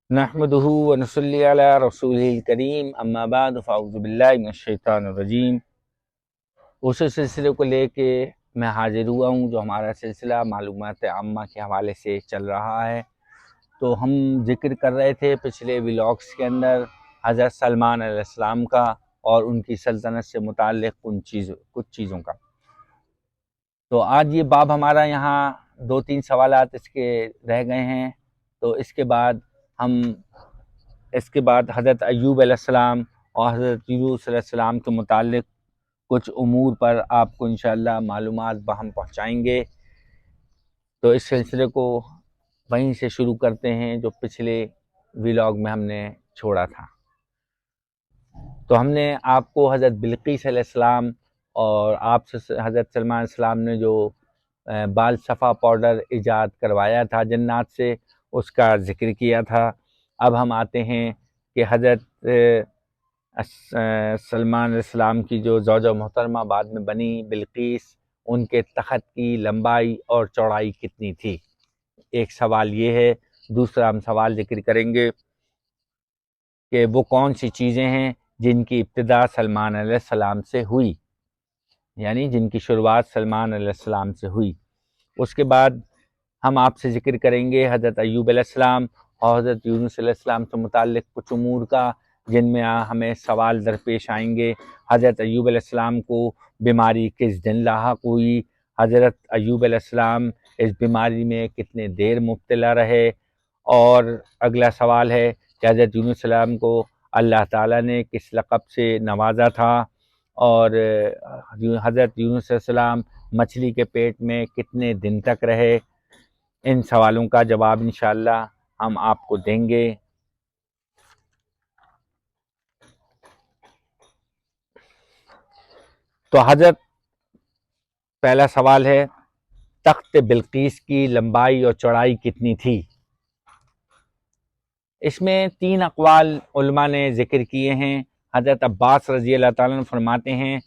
نحمدہ ونصلی علی رسولہ الکریم اما بعد فاعوذ باللہ من الشیطان الرجیم۔ اسی سلسلے کو لے کے میں حاضر ہوا ہوں جو ہمارا سلسلہ معلومات عامہ کے حوالے سے چل رہا ہے۔ تو ہم ذکر کر رہے تھے پچھلے ولاگس کے اندر حضرت سلمان علیہ السلام کا اور ان کی سلطنت سے متعلق کچھ چیزوں کا۔ تو آج یہ باب ہمارا یہاں 2-3 سوالات اس کے رہ گئے ہیں، تو اس کے بعد حضرت ایوب علیہ السلام اور حضرت یونس علیہ السلام کے متعلق کچھ امور پر آپ کو انشاءاللہ معلومات باہم پہنچائیں گے۔ تو اس سلسلے کو وہیں سے شروع کرتے ہیں جو پچھلے ولاگ میں ہم نے چھوڑا تھا۔ تو ہم نے آپ کو حضرت بلقیس علیہ السلام اور آپ سے حضرت سلمان علیہ السلام نے جو بال صفا پاؤڈر ایجاد کروایا تھا جنات سے، اس کا ذکر کیا تھا۔ اب ہم آتے ہیں کہ حضرت سلمان علیہ السلام کی جو زوجہ محترمہ بعد میں بنی بلقیس، ان کے تخت کی لمبائی اور چوڑائی کتنی تھی؟ ایک سوال یہ ہے۔ دوسرا ہم سوال ذکر کریں گے کہ وہ کون سی چیزیں ہیں جن کی ابتدا سلمان علیہ السلام سے ہوئی، یعنی جن کی شروعات سلمان علیہ السلام سے ہوئی۔ اس کے بعد ہم آپ سے ذکر کریں گے حضرت ایوب علیہ السلام اور حضرت یونس علیہ السلام سے متعلق کچھ امور کا، جن میں ہمیں سوال درپیش آئیں گے۔ حضرت ایوب علیہ السلام کو بیماری کس دن لاحق ہوئی؟ حضرت ایوب علیہ السلام اس بیماری میں کتنے دیر مبتلا رہے؟ اور اگلا سوال ہے کہ حضرت یونس علیہ السلام کو اللہ تعالیٰ نے کس لقب سے نوازا تھا؟ اور حضرت یونس علیہ السلام مچھلی کے پیٹ میں کتنے دن تک رہے؟ ان سوالوں کا جواب انشاءاللہ ہم آپ کو دیں گے۔ تو حضرت پہلا سوال ہے، تخت بلقیس کی لمبائی اور چوڑائی کتنی تھی؟ اس میں 3 اقوال علماء نے ذکر کیے ہیں۔ حضرت عباس رضی اللہ تعالیٰ عنہ فرماتے ہیں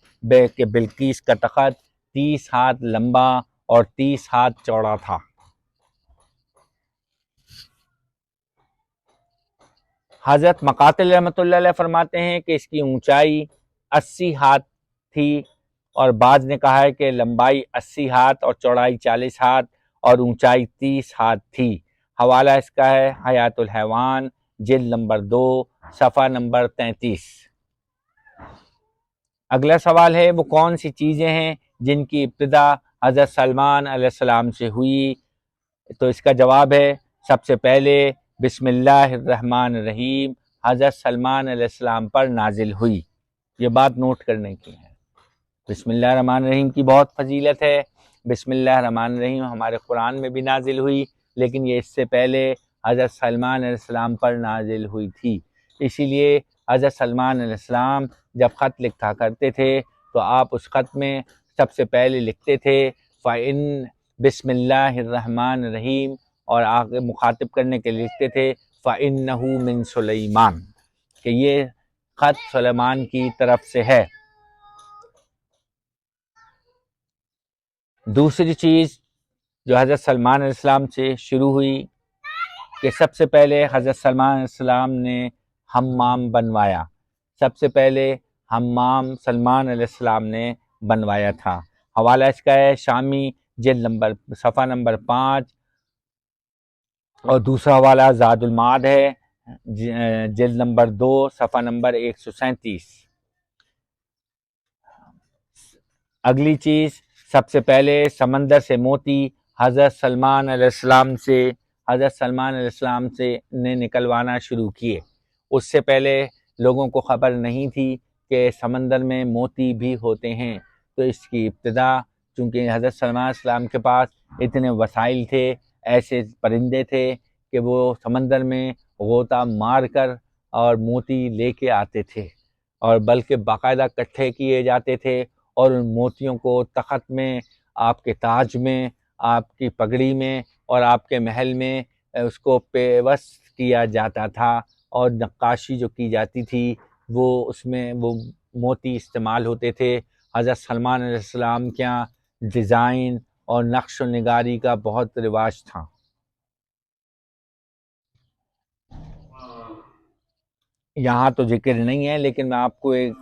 کہ بلقیس کا تخت 30 ہاتھ لمبا اور 30 ہاتھ چوڑا تھا۔ حضرت مقاتل رحمۃ اللہ علیہ فرماتے ہیں کہ اس کی اونچائی 80 ہاتھ تھی، اور بعض نے کہا ہے کہ لمبائی 80 ہاتھ اور چوڑائی 40 ہاتھ اور اونچائی 30 ہاتھ تھی۔ حوالہ اس کا ہے حیات الحیوان، جلد نمبر 2، صفحہ نمبر 33۔ اگلا سوال ہے، وہ کون سی چیزیں ہیں جن کی ابتدا حضرت سلمان علیہ السلام سے ہوئی؟ تو اس کا جواب ہے، سب سے پہلے بسم اللہ الرحمن الرحیم حضرت سلمان علیہ السلام پر نازل ہوئی۔ یہ بات نوٹ کرنے کی ہے۔ بسم اللہ الرحمن الرحیم کی بہت فضیلت ہے۔ بسم اللہ الرحمن الرحیم ہمارے قرآن میں بھی نازل ہوئی، لیکن یہ اس سے پہلے حضرت سلمان علیہ السلام پر نازل ہوئی تھی۔ اسی لیے حضرت سلمان علیہ السلام جب خط لکھا کرتے تھے تو آپ اس خط میں سب سے پہلے لکھتے تھے فَإِن بسم اللہ الرحمن الرحیم، اور آگے مخاطب کرنے کے لیے لکھتے تھے فَإِنَّهُ مِن سلیمان، کہ یہ خط سلیمان کی طرف سے ہے۔ دوسری چیز جو حضرت سلمان علیہ السلام سے شروع ہوئی کہ سب سے پہلے حضرت سلمان علیہ السلام نے حمام بنوایا۔ سب سے پہلے حمام سلمان علیہ السلام نے بنوایا تھا۔ حوالہ اس کا ہے شامی، جلد نمبر صفحہ نمبر 5، اور دوسرا حوالہ زاد المعاد ہے، جلد نمبر 2، صفحہ نمبر 137۔ اگلی چیز، سب سے پہلے سمندر سے موتی حضرت سلمان علیہ السلام سے نے نکلوانا شروع کیے۔ اس سے پہلے لوگوں کو خبر نہیں تھی کہ سمندر میں موتی بھی ہوتے ہیں۔ تو اس کی ابتدا، چونکہ حضرت سلمان علیہ السلام کے پاس اتنے وسائل تھے، ایسے پرندے تھے کہ وہ سمندر میں غوطہ مار کر اور موتی لے کے آتے تھے، اور بلکہ باقاعدہ اکٹھے کیے جاتے تھے، اور ان موتیوں کو تخت میں، آپ کے تاج میں، آپ کی پگڑی میں اور آپ کے محل میں اس کو پیوست کیا جاتا تھا، اور نقاشی جو کی جاتی تھی وہ اس میں وہ موتی استعمال ہوتے تھے۔ حضرت سلمان علیہ السلام کے یہاں ڈیزائن اور نقش و نگاری کا بہت رواج تھا۔ یہاں تو ذکر نہیں ہے، لیکن میں آپ کو ایک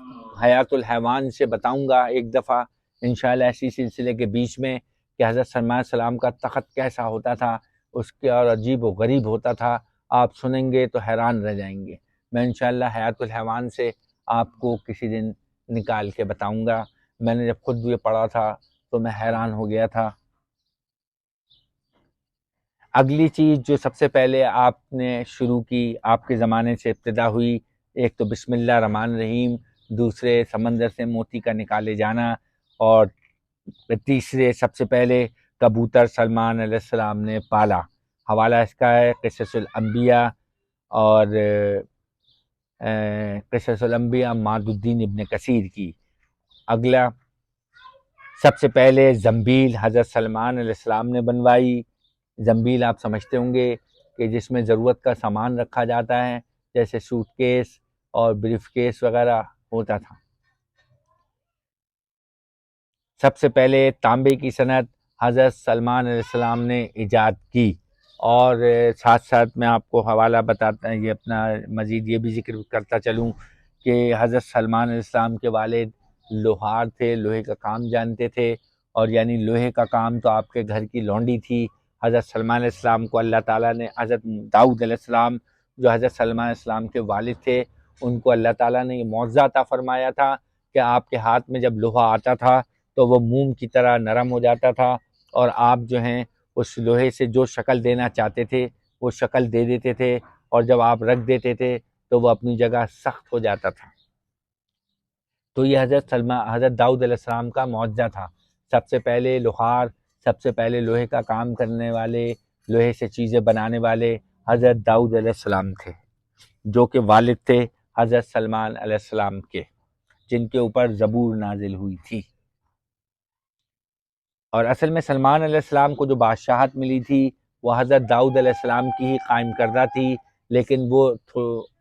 حیات الحیوان سے بتاؤں گا ایک دفعہ انشاءاللہ ایسی سلسلے کے بیچ میں، کہ حضرت سلمان علیہ السلام کا تخت کیسا ہوتا تھا، اس کے اور عجیب و غریب ہوتا تھا. آپ سنیں گے تو حیران رہ جائیں گے. میں انشاءاللہ حیات الحیوان سے آپ کو کسی دن نکال کے بتاؤں گا. میں نے جب خود یہ پڑھا تھا تو میں حیران ہو گیا تھا. اگلی چیز جو سب سے پہلے آپ نے شروع کی، آپ کے زمانے سے ابتدا ہوئی، ایک تو بسم اللہ الرحمن الرحیم، دوسرے سمندر سے موتی کا نکالے جانا، اور تیسرے سب سے پہلے کبوتر سلمان علیہ السلام نے پالا. حوالہ اس کا ہے قصص الانبیاء، اور قصص الانبیاء ماد الدین ابن کثیر کی. اگلا سب سے پہلے زنبیل حضرت سلمان علیہ السلام نے بنوائی. زنبیل آپ سمجھتے ہوں گے کہ جس میں ضرورت کا سامان رکھا جاتا ہے، جیسے سوٹ کیس اور بریف کیس وغیرہ ہوتا تھا. سب سے پہلے تانبے کی صنعت حضرت سلمان علیہ السلام نے ایجاد کی. اور ساتھ ساتھ میں آپ کو حوالہ بتاتا یہ اپنا مزید یہ بھی ذکر کرتا چلوں کہ حضرت سلمان علیہ السلام کے والد لوہار تھے، لوہے کا کام جانتے تھے. اور یعنی لوہے کا کام تو آپ کے گھر کی لونڈی تھی. حضرت سلمان علیہ السلام کو اللہ تعالیٰ نے، حضرت داؤد علیہ السلام جو حضرت سلمان علیہ السلام کے والد تھے، ان کو اللہ تعالیٰ نے یہ معجزہ عطا فرمایا تھا کہ آپ کے ہاتھ میں جب لوہا آتا تھا تو وہ موم کی طرح نرم ہو جاتا تھا، اور آپ جو ہیں اس لوہے سے جو شکل دینا چاہتے تھے وہ شکل دے دیتے تھے، اور جب آپ رکھ دیتے تھے تو وہ اپنی جگہ سخت ہو جاتا تھا. تو یہ حضرت داؤد علیہ السلام کا معجزہ تھا. سب سے پہلے لوہار، سب سے پہلے لوہے کا کام کرنے والے، لوہے سے چیزیں بنانے والے حضرت داؤد علیہ السلام تھے، جو کہ والد تھے حضرت سلمان علیہ السلام کے، جن کے اوپر زبور نازل ہوئی تھی. اور اصل میں سلمان علیہ السلام کو جو بادشاہت ملی تھی وہ حضرت داؤد علیہ السلام کی ہی قائم کردہ تھی، لیکن وہ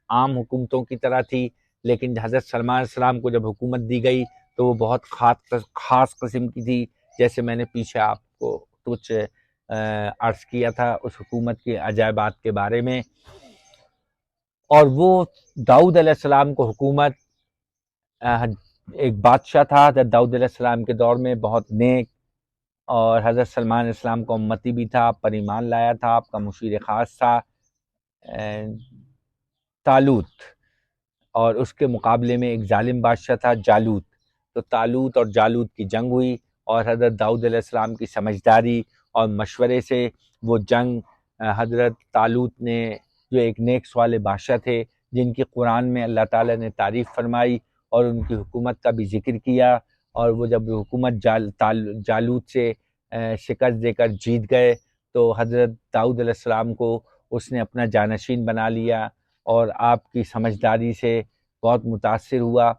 عام حکومتوں کی طرح تھی. لیکن حضرت سلمان علیہ السلام کو جب حکومت دی گئی تو وہ بہت خاص قسم کی تھی، جیسے میں نے پیچھے آپ کو کچھ عرض کیا تھا اس حکومت کے عجائبات کے بارے میں. اور وہ داؤد علیہ السلام کو حکومت، ایک بادشاہ تھا حضرت داؤد علیہ السلام کے دور میں بہت نیک، اور حضرت سلمان علیہ السلام کا امتی بھی تھا، آپ پر ایمان لایا تھا، آپ کا مشیر خاص تھا طالوت. اور اس کے مقابلے میں ایک ظالم بادشاہ تھا جالوت. تو طالوت اور جالوت کی جنگ ہوئی، اور حضرت داؤد علیہ السلام کی سمجھداری اور مشورے سے وہ جنگ حضرت طالوت نے، جو ایک نیک والے بادشاہ تھے جن کی قرآن میں اللہ تعالیٰ نے تعریف فرمائی اور ان کی حکومت کا بھی ذکر کیا، اور وہ جب حکومت جالوت سے شکست دے کر جیت گئے تو حضرت داؤد علیہ السلام کو اس نے اپنا جانشین بنا لیا، اور آپ کی سمجھداری سے بہت متاثر ہوا،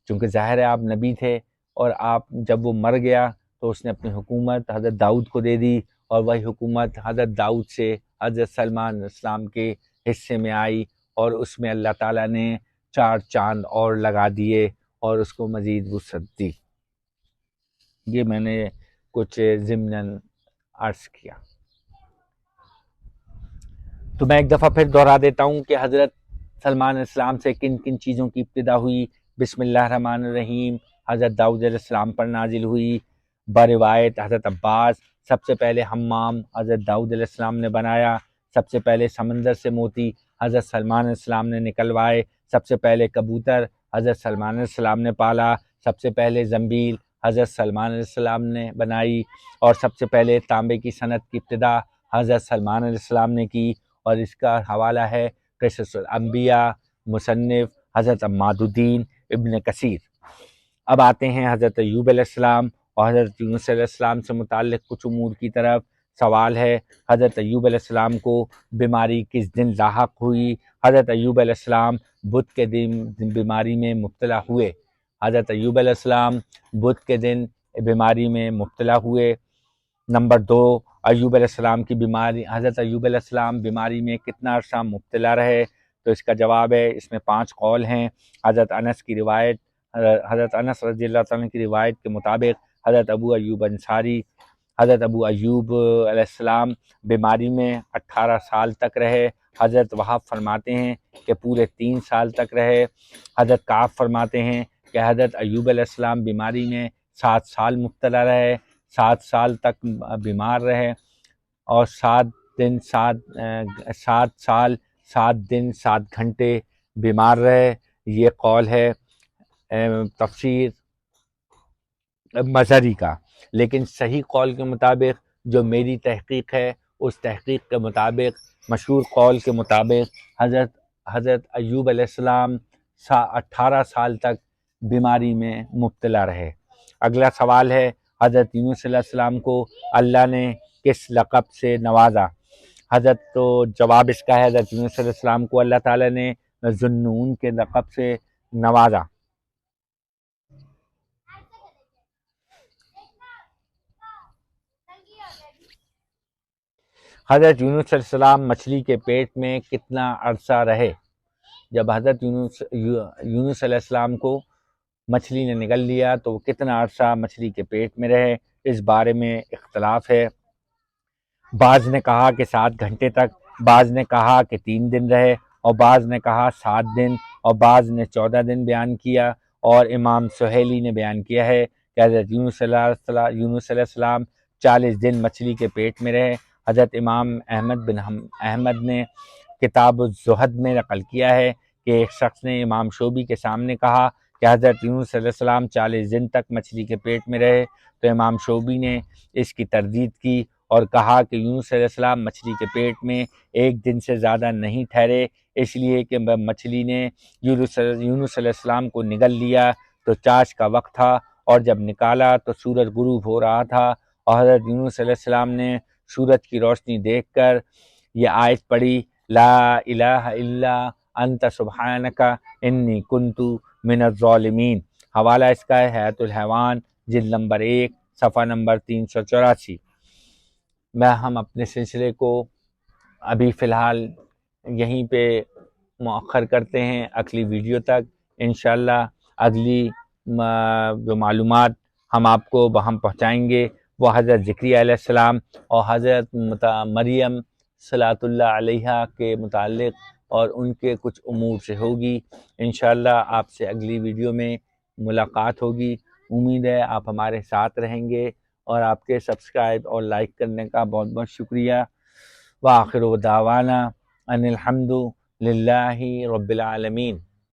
چونکہ ظاہر ہے آپ نبی تھے. اور آپ جب وہ مر گیا تو اس نے اپنی حکومت حضرت داؤد کو دے دی، اور وہی حکومت حضرت داؤد سے حضرت سلمان علیہ السلام کے حصے میں آئی، اور اس میں اللہ تعالیٰ نے 4 چاند اور لگا دیے اور اس کو مزید وسعت دی. یہ میں نے کچھ ضمناً عرض کیا. تو میں ایک دفعہ پھر دہرا دیتا ہوں کہ حضرت سلمان علیہ السلام سے کن کن چیزوں کی ابتدا ہوئی. بسم اللہ الرحمن الرحیم حضرت داؤد علیہ السلام پر نازل ہوئی. بروایت حضرت عباس سب سے پہلے حمام حضرت داؤد علیہ السلام نے بنایا. سب سے پہلے سمندر سے موتی حضرت سلمان علیہ السلام نے نکلوائے. سب سے پہلے کبوتر حضرت سلمان علیہ السلام نے پالا. سب سے پہلے زنبیل حضرت سلمان علیہ السلام نے بنائی. اور سب سے پہلے تانبے کی صنعت کی ابتدا حضرت سلمان علیہ السلام نے کی، اور اس کا حوالہ ہے قصص الانبیاء، مصنف حضرت ماد الدین ابن کثیر. اب آتے ہیں حضرت ایوب علیہ السلام اور حضرت یونس علیہ السلام سے متعلق کچھ امور کی طرف. سوال ہے حضرت ایوب علیہ السلام کو بیماری کس دن لاحق ہوئی؟ حضرت ایوب علیہ السلام بدھ کے دن بیماری میں مبتلا ہوئے. حضرت ایوب علیہ السلام بدھ کے دن بیماری میں مبتلا ہوئے. نمبر 2، ایوب علیہ السلام کی بیماری، حضرت ایوب علیہ السلام بیماری میں کتنا عرصہ مبتلا رہے؟ تو اس کا جواب ہے، اس میں 5 قول ہیں. حضرت انس کی روایت، حضرت انس رضی اللہ عنہ کی روایت کے مطابق حضرت ابو ایوب انصاری، حضرت ابو ایوب علیہ السلام بیماری میں 18 سال تک رہے. حضرت وہاب فرماتے ہیں کہ پورے 3 سال تک رہے۔ حضرت کعب فرماتے ہیں کہ حضرت ایوب علیہ السلام بیماری میں 7 سال مبتلا رہے، 7 سال تک بیمار رہے، اور 7 سال 7 دن 7 گھنٹے بیمار رہے۔ یہ قول ہے تفسیر مظہری کا، لیکن صحیح قول کے مطابق جو میری تحقیق ہے، اس تحقیق کے مطابق، مشہور قول کے مطابق، حضرت ایوب علیہ السلام 18 سال تک بیماری میں مبتلا رہے۔ اگلا سوال ہے حضرت یونس علیہ السلام کو اللہ نے کس لقب سے نوازا؟ حضرت تو جواب اس کا ہے، حضرت یونس علیہ السلام کو اللہ تعالیٰ نے ذوالنون کے لقب سے نوازا۔ حضرت یونس علیہ السلام مچھلی کے پیٹ میں کتنا عرصہ رہے؟ جب حضرت یونس علیہ السلام کو مچھلی نے نگل لیا تو وہ کتنا عرصہ مچھلی کے پیٹ میں رہے، اس بارے میں اختلاف ہے۔ بعض نے کہا کہ 7 گھنٹے تک، بعض نے کہا کہ 3 دن رہے، اور بعض نے کہا 7 دن، اور بعض نے 14 دن بیان کیا، اور امام سہیلی نے بیان کیا ہے کہ حضرت یونس علیہ السلام 40 دن مچھلی کے پیٹ میں رہے۔ حضرت امام احمد نے کتاب الزہد میں نقل کیا ہے کہ ایک شخص نے امام شعبی کے سامنے کہا کہ حضرت یونس علیہ السلام 40 دن تک مچھلی کے پیٹ میں رہے، تو امام شعبی نے اس کی تردید کی اور کہا کہ یونس علیہ السلام مچھلی کے پیٹ میں 1 دن سے زیادہ نہیں ٹھہرے، اس لیے کہ مچھلی نے یونس علیہ السلام کو نگل لیا تو چاش کا وقت تھا، اور جب نکالا تو سورج غروب ہو رہا تھا، اور حضرت یونس علیہ السلام نے سورج کی روشنی دیکھ کر یہ آیت پڑھی، لا الہ الا انت سبحانک انی کنت من الظالمین۔ حوالہ اس کا ہے حیات الحیوان، جلد نمبر 1، صفحہ نمبر 384۔ ہم اپنے سلسلے کو ابھی فی الحال یہیں پہ مؤخر کرتے ہیں، اگلی ویڈیو تک انشاءاللہ اگلی جو معلومات ہم آپ کو ہم پہنچائیں گے وہ حضرت زکریا علیہ السلام اور حضرت مریم صلاۃ اللہ علیہا کے متعلق اور ان کے کچھ امور سے ہوگی۔ انشاءاللہ آپ سے اگلی ویڈیو میں ملاقات ہوگی۔ امید ہے آپ ہمارے ساتھ رہیں گے، اور آپ کے سبسکرائب اور لائک کرنے کا بہت بہت شکریہ۔ وآخر دعوانا ان الحمد للہ رب العالمین۔